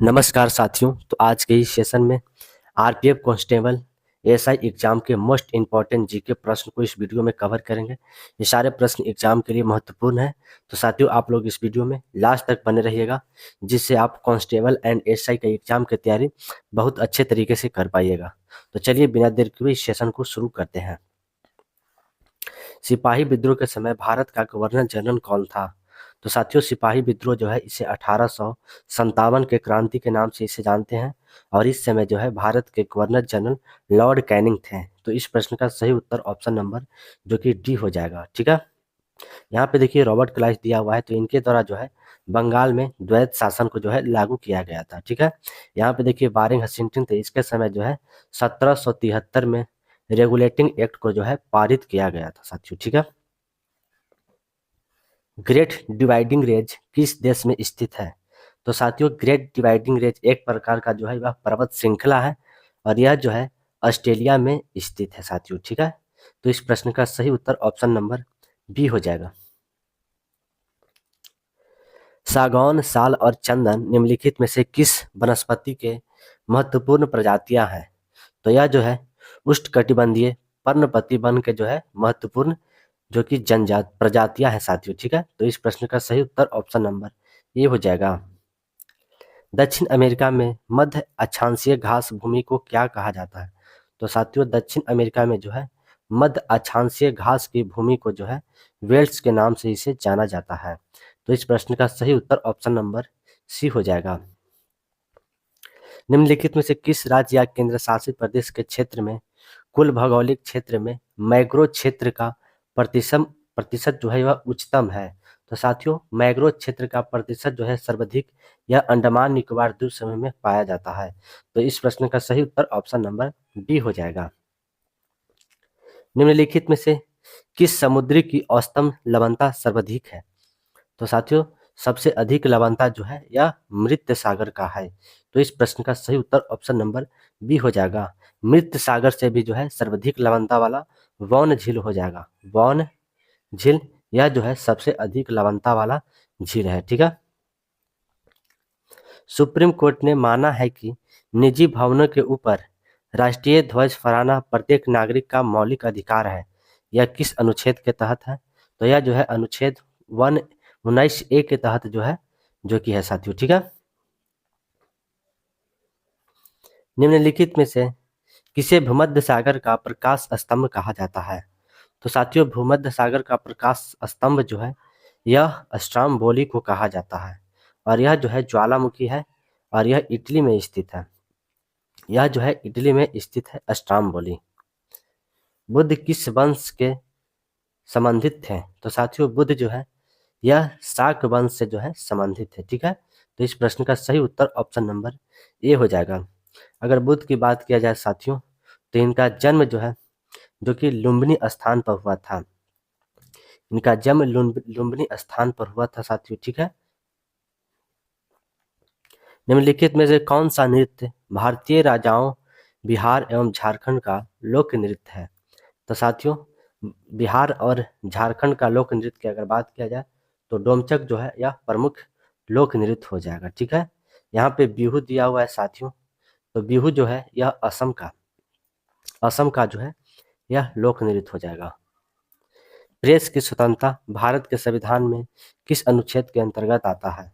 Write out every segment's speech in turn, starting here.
नमस्कार साथियों। तो आज के इस सेशन में आरपीएफ कांस्टेबल एसआई एग्जाम के मोस्ट इंपॉर्टेंट जीके प्रश्न को इस वीडियो में कवर करेंगे। ये सारे प्रश्न एग्जाम के लिए महत्वपूर्ण है, तो साथियों आप लोग इस वीडियो में लास्ट तक बने रहिएगा, जिससे आप कांस्टेबल एंड एसआई का एग्जाम की तैयारी बहुत अच्छे तरीके से कर पाइएगा। तो चलिए बिना देर किए हुए इस सेशन को शुरू करते हैं। सिपाही विद्रोह के समय भारत का गवर्नर जनरल कौन था? तो साथियों सिपाही विद्रोह जो है इसे 1857 के क्रांति के नाम से इसे जानते हैं, और इस समय जो है भारत के गवर्नर जनरल लॉर्ड कैनिंग थे। तो इस प्रश्न का सही उत्तर ऑप्शन नंबर जो कि डी हो जाएगा। ठीक है, यहाँ पे देखिए रॉबर्ट क्लाइव दिया हुआ है, तो इनके द्वारा जो है बंगाल में द्वैत शासन को जो है लागू किया गया था। ठीक है, यहाँ पे देखिए बारिंग हसिंगटन थे, इसके समय जो है 1773 में रेगुलेटिंग एक्ट को जो है पारित किया गया था साथियों। ठीक है, ग्रेट डिवाइडिंग रेंज किस देश में स्थित है? तो साथियों ग्रेट डिवाइडिंग रेंज एक प्रकार का जो है वह पर्वत श्रृंखला है, और यह जो है ऑस्ट्रेलिया में स्थित है साथियों। ठीक है, तो इस प्रश्न का सही उत्तर ऑप्शन नंबर बी हो जाएगा। सागौन, साल और चंदन निम्नलिखित में से किस वनस्पति के महत्वपूर्ण प्रजातियां हैं? तो यह जो है उष्णकटिबंधीय पर्णपाती वन के जो है महत्वपूर्ण जो कि जनजात प्रजातियां हैं साथियों। ठीक है, तो इस प्रश्न का सही उत्तर ऑप्शन नंबर ए हो जाएगा। दक्षिण अमेरिका में मध्य अक्षांशीय घास भूमि को क्या कहा जाता है? तो साथियों दक्षिण अमेरिका में जो है मध्य अक्षांशीय घास की भूमि को जो है वेल्स के नाम से इसे जाना जाता है। तो इस प्रश्न का सही उत्तर ऑप्शन नंबर सी हो जाएगा। निम्नलिखित में से किस राज्य या केंद्र शासित प्रदेश के क्षेत्र में कुल भौगोलिक क्षेत्र में मैग्रो क्षेत्र का प्रतिशत प्रतिशत जो है वह उच्चतम है? तो साथियों मैग्रो क्षेत्र का प्रतिशत जो है सर्वाधिक यह अंडमान निकोबार द्वीप समूह में पाया जाता है। तो इस प्रश्न का सही उत्तर ऑप्शन नंबर बी हो जाएगा। निम्नलिखित में से किस समुद्री की औसतन लवणता सर्वाधिक है? तो साथियों सबसे अधिक लवणता जो है यह मृत सागर का है। तो इस प्रश्न का सही उत्तर ऑप्शन नंबर बी हो जाएगा। मृत सागर से भी जो है सर्वाधिक लवणता वाला वौन झील हो जाएगा। वौन झील यह जो है सबसे अधिक लवणता वाला झील है। ठीक है, सुप्रीम कोर्ट ने माना है कि निजी भवनों के ऊपर राष्ट्रीय ध्वज फहराना प्रत्येक नागरिक का मौलिक अधिकार है। यह किस अनुच्छेद के तहत है? तो यह जो है अनुच्छेद 119A के तहत जो है जो कि है साथियों। ठीक है, निम्नलिखित में से किसे भूमध्य सागर का प्रकाश स्तंभ कहा जाता है? तो साथियों भूमध्य सागर का प्रकाश स्तंभ जो है यह स्ट्राम्बोली को कहा जाता है, और यह जो है ज्वालामुखी है, और यह इटली में स्थित है। यह जो है इटली में स्थित है स्ट्राम्बोली। बुद्ध किस वंश के संबंधित थे? तो साथियों बुद्ध जो है यह शाक वंश से जो है संबंधित है। ठीक है, तो इस प्रश्न का सही उत्तर ऑप्शन नंबर ए हो जाएगा। अगर बुद्ध की बात किया जाए साथियों तो इनका जन्म जो है जो कि लुम्बिनी स्थान पर हुआ था। इनका जन्म लुम्बिनी स्थान पर हुआ था साथियों। ठीक है, निम्नलिखित में से कौन सा नृत्य भारतीय राजाओं बिहार एवं झारखंड का लोक नृत्य है? तो साथियों बिहार और झारखंड का लोक नृत्य की अगर बात किया जाए तो डोमचक जो है यह प्रमुख लोक नृत्य हो जाएगा। ठीक है, यहाँ पे बिहू दिया हुआ है साथियों, तो बिहू जो है यह असम का जो है यह लोक नृत्य हो जाएगा। प्रेस की स्वतंत्रता भारत के संविधान में किस अनुच्छेद के अंतर्गत आता है?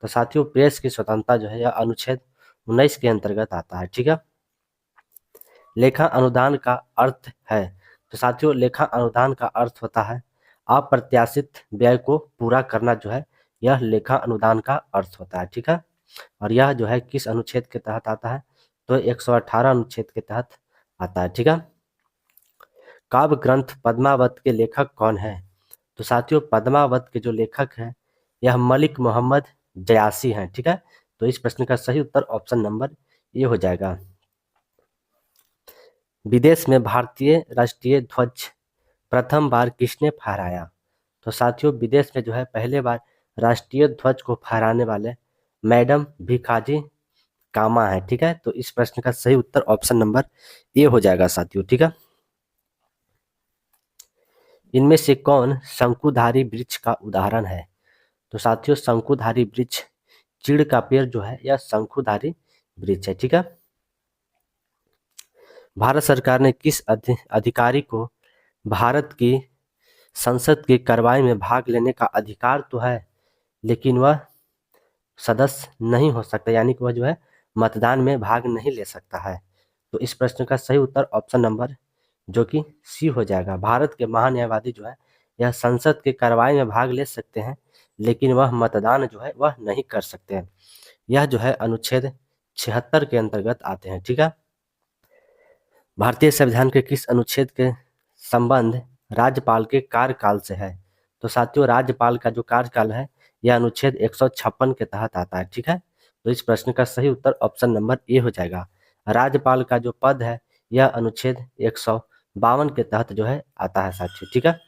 तो साथियों प्रेस की स्वतंत्रता जो है यह अनुच्छेद 19 के अंतर्गत आता है। ठीक है, लेखा अनुदान का अर्थ है? तो साथियों लेखा अनुदान का अर्थ होता है अप्रत्याशित व्यय को पूरा करना जो है यह लेखा अनुदान का अर्थ होता है। ठीक है, और यह जो है किस अनुच्छेद के तहत आता है? तो 118 अनुच्छेद के तहत आता है। ठीक है, काव्य ग्रंथ पद्मावत के लेखक कौन है? तो साथियों पद्मावत के जो लेखक हैं यह मलिक मोहम्मद जयासी हैं। ठीक है, तो इस प्रश्न का सही उत्तर ऑप्शन नंबर ए हो जाएगा। विदेश में भारतीय राष्ट्रीय ध्वज प्रथम बार किसने फहराया? तो साथियों विदेश में जो है पहले बार राष्ट्रीय ध्वज को फहराने वाले मैडम भिकाजी कामा है। ठीक है, तो इस प्रश्न का सही उत्तर ऑप्शन नंबर ए हो जाएगा साथियों। ठीक है, इनमें से कौन शंकुधारी वृक्ष का उदाहरण है? तो साथियों शंकुधारी वृक्ष चीड़ का पेड़ जो है यह शंकुधारी वृक्ष है। ठीक है। भारत सरकार ने किस अधिकारी को भारत की संसद की कार्रवाई में भाग लेने का अधिकार तो है, लेकिन वह सदस्य नहीं हो सकता, यानी कि वह जो है मतदान में भाग नहीं ले सकता है। तो इस प्रश्न का सही उत्तर ऑप्शन नंबर जो कि सी हो जाएगा। भारत के महान्यायवादी जो है यह संसद की कार्रवाई में भाग ले सकते हैं, लेकिन वह मतदान जो है वह नहीं कर सकते हैं। यह जो है अनुच्छेद 76 के अंतर्गत आते हैं। ठीक है। भारतीय संविधान के किस अनुच्छेद के संबंध राज्यपाल के कार्यकाल से है? तो साथियों, राज्यपाल का जो कार्यकाल है यह अनुच्छेद 156 के तहत आता है। ठीक है। तो इस प्रश्न का सही उत्तर ऑप्शन नंबर ए हो जाएगा। राज्यपाल का जो पद है यह अनुच्छेद 152 के तहत जो है आता है साथियों। ठीक है।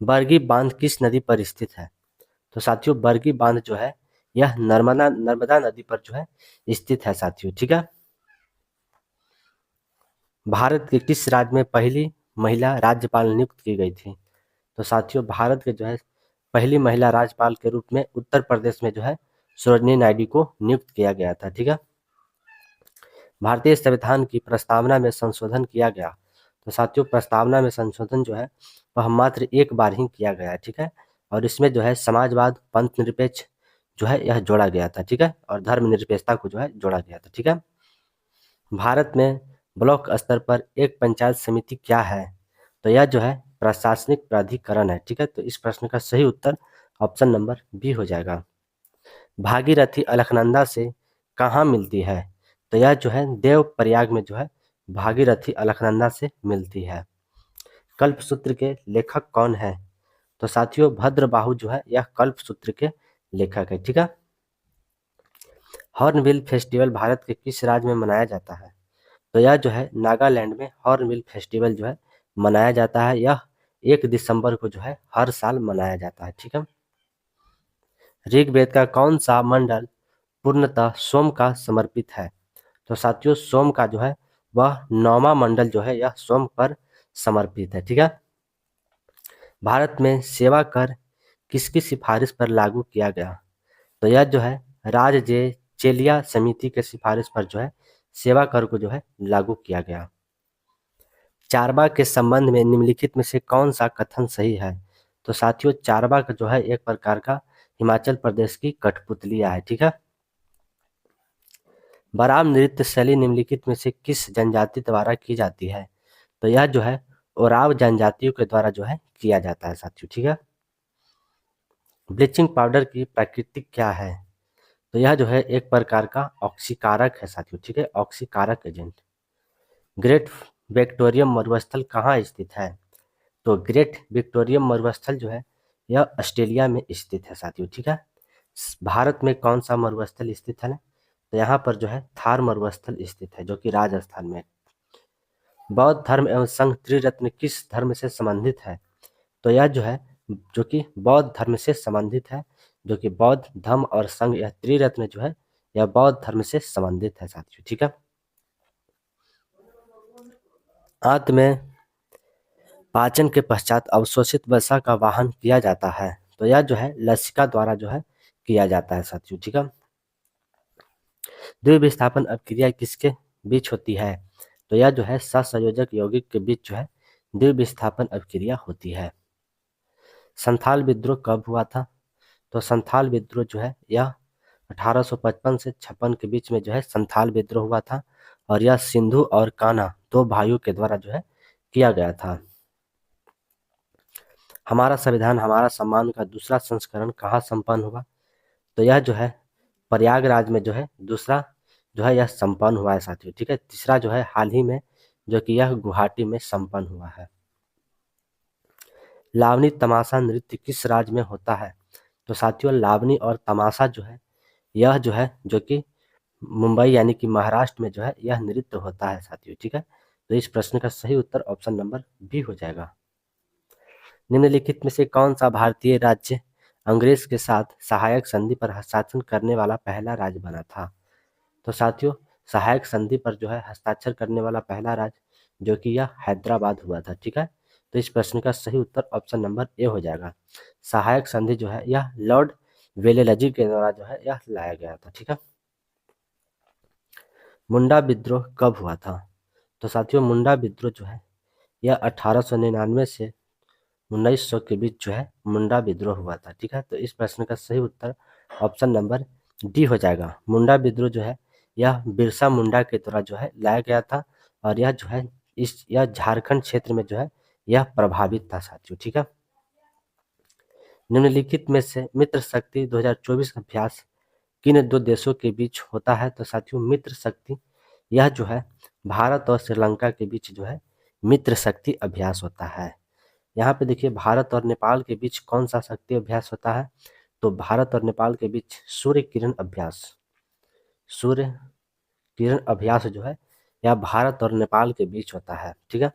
बरगी बांध किस नदी पर स्थित है? तो साथियों, बरगी बांध जो है यह नर्मदा नदी पर जो है स्थित है साथियों। ठीक है। भारत के किस राज्य में पहली महिला राज्यपाल नियुक्त की गई थी? तो साथियों, भारत के जो है पहली महिला राज्यपाल के रूप में उत्तर प्रदेश में जो है सरोजिनी नायडू को नियुक्त किया गया था। ठीक है। भारतीय संविधान की प्रस्तावना में संशोधन किया गया। तो साथियों, प्रस्तावना में संशोधन जो है वह मात्र एक बार ही किया गया है। ठीक है। और इसमें जो है समाजवाद, पंथ निरपेक्ष जो है यह जोड़ा गया था। ठीक है। और धर्मनिरपेक्षता को जो है जोड़ा गया था। ठीक है। भारत में ब्लॉक स्तर पर एक पंचायत समिति क्या है? तो यह जो है प्रशासनिक प्राधिकरण है। ठीक है। तो इस प्रश्न का सही उत्तर ऑप्शन नंबर बी हो जाएगा। भागीरथी अलकनंदा से कहाँ मिलती है? तो यह जो है देव प्रयाग में जो है भागीरथी अलकनंदा से मिलती है। कल्पसूत्र के लेखक कौन है? तो साथियों, भद्रबाहु जो है यह कल्पसूत्र के लेखक है। ठीक है। हॉर्नबिल फेस्टिवल भारत के किस राज्य में मनाया जाता है? तो यह जो है नागालैंड में हॉर्नबिल फेस्टिवल जो है मनाया जाता है। यह 1 दिसंबर को जो है हर साल मनाया जाता है। ठीक है। ऋग्वेद का कौन सा मंडल पूर्णतः सोम का समर्पित है? तो साथियों, सोम का जो है वह 9वां मंडल जो है यह सोम पर समर्पित है। ठीक है। भारत में सेवा कर किसकी सिफारिश पर लागू किया गया? तो यह जो है राजजे चेलिया समिति के सिफारिश पर जो है सेवा कर को जो है लागू किया गया। चारवाक के संबंध में निम्नलिखित में से कौन सा कथन सही है? तो साथियों, चारवाक जो है एक प्रकार का हिमाचल प्रदेश की कठपुतलिया है। ठीक है। बराम नृत्य शैली निम्नलिखित में से किस जनजाति द्वारा की जाती है? तो यह जो है ओराव जनजातियों के द्वारा जो है किया जाता है साथियों। ठीक है। ब्लीचिंग पाउडर की प्रकृति क्या है? तो यह जो है एक प्रकार का ऑक्सीकारक है साथियों। ठीक है। ऑक्सीकारक एजेंट। ग्रेट विक्टोरियम मरुस्थल कहाँ स्थित है? तो ग्रेट विक्टोरियम मरुस्थल जो है यह ऑस्ट्रेलिया में स्थित है साथियों। ठीक है। भारत में कौन सा मरुस्थल स्थित है? तो यहाँ पर जो है थार मरुस्थल स्थित है जो कि राजस्थान में। बौद्ध धर्म एवं संघ त्रिरत्न किस धर्म से संबंधित है? तो यह जो है जो कि बौद्ध धर्म से संबंधित है, जो कि बौद्ध धर्म और संघ यह त्रिरत्न जो है यह बौद्ध धर्म से संबंधित है साथियों। ठीक है। अंत में पाचन के पश्चात अवशोषित वसा का वाहन किया जाता है। तो यह जो है लसिका द्वारा जो है किया जाता है साथियों। ठीक है। द्विविस्थापन अभिक्रिया किसके बीच होती है? तो यह जो है सहसंयोजक यौगिक के बीच जो है द्विविस्थापन अभिक्रिया होती है। संथाल विद्रोह कब हुआ था? तो संथाल विद्रोह जो है यह 1855 से 56 के बीच में जो है संथाल विद्रोह हुआ था और यह सिंधु और कान्हा दो भाइयों के द्वारा जो है किया गया था। हमारा संविधान हमारा सम्मान का दूसरा संस्करण कहाँ संपन्न हुआ? तो यह जो है प्रयागराज में जो है दूसरा जो है यह संपन्न हुआ है साथियों। ठीक है। तीसरा जो है हाल ही में जो कि यह गुवाहाटी में संपन्न हुआ है। लावनी तमाशा नृत्य किस राज्य में होता है? तो साथियों, लावनी और तमाशा जो है यह जो है जो कि मुंबई यानी कि महाराष्ट्र में जो है यह नृत्य होता है साथियों। ठीक है। तो इस प्रश्न का सही उत्तर ऑप्शन नंबर बी हो जाएगा। निम्नलिखित में से कौन सा भारतीय राज्य अंग्रेज के साथ सहायक संधि पर हस्ताक्षर करने वाला पहला राज्य बना था? तो साथियों, सहायक संधि पर जो है हस्ताक्षर करने वाला पहला राज्य जो कि यह हैदराबाद हुआ था। ठीक है। तो इस प्रश्न का सही उत्तर ऑप्शन नंबर ए हो जाएगा। सहायक संधि जो है यह लॉर्ड वेलेलजी के द्वारा जो है यह लाया गया था। ठीक है। मुंडा विद्रोह कब हुआ था? तो साथियों मुंडा विद्रोह जो है यह 1899 से 1900 के बीच जो है मुंडा विद्रोह हुआ था। ठीक है। तो इस प्रश्न का सही उत्तर ऑप्शन नंबर डी हो जाएगा। मुंडा विद्रोह जो है यह बिरसा मुंडा के द्वारा जो है लाया गया था और यह जो है यह झारखंड क्षेत्र में जो है यह प्रभावित था साथियों। ठीक है। निम्नलिखित में से मित्र शक्ति 2024 अभ्यास किन दो देशों के बीच होता है? तो साथियों मित्र शक्ति यह जो है भारत और श्रीलंका के बीच जो है मित्र शक्ति अभ्यास होता है। यहाँ पे देखिए भारत और नेपाल के बीच कौन सा शक्ति अभ्यास होता है? तो भारत और नेपाल के बीच सूर्य किरण अभ्यास जो है यह भारत और नेपाल के बीच होता है। ठीक है।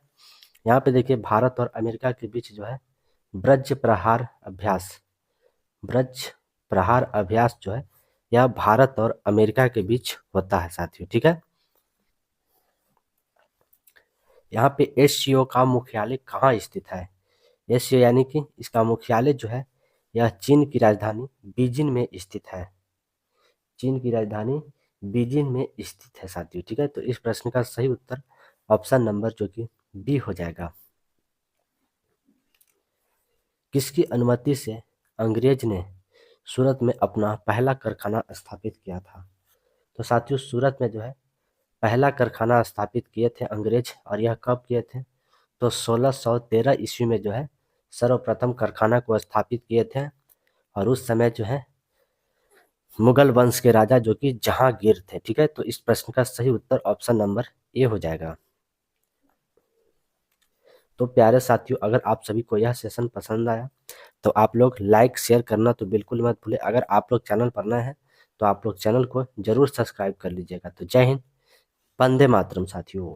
यहाँ पे देखिए भारत और अमेरिका के बीच जो है ब्रज प्रहार अभ्यास जो है यह भारत और अमेरिका के बीच होता है साथियों। ठीक है। यहाँ पे एससीओ का मुख्यालय कहाँ स्थित है? एससीओ यानी कि इसका मुख्यालय जो है यह चीन की राजधानी बीजिंग में स्थित है। चीन की राजधानी बीजिंग में स्थित है साथियों। ठीक है। तो इस प्रश्न का सही उत्तर ऑप्शन नंबर जो कि बी हो जाएगा। किसकी अनुमति से अंग्रेज ने सूरत में अपना पहला कारखाना स्थापित किया था? तो साथियों सूरत में जो है पहला कारखाना स्थापित किए थे अंग्रेज और यह कब किए थे? तो 1613 ईस्वी में जो है सर्वप्रथम कारखाना को स्थापित किए थे और उस समय जो है मुगल वंश के राजा जो कि जहांगीर थे। ठीक है। तो इस प्रश्न का सही उत्तर ऑप्शन नंबर ए हो जाएगा। तो प्यारे साथियों अगर आप सभी को यह सेशन पसंद आया तो आप लोग लाइक शेयर करना तो बिल्कुल मत भूलें। अगर आप लोग चैनल पर नए हैं तो आप लोग चैनल को जरूर सब्सक्राइब कर लीजिएगा। तो जय हिंद, वंदे मातरम साथियों।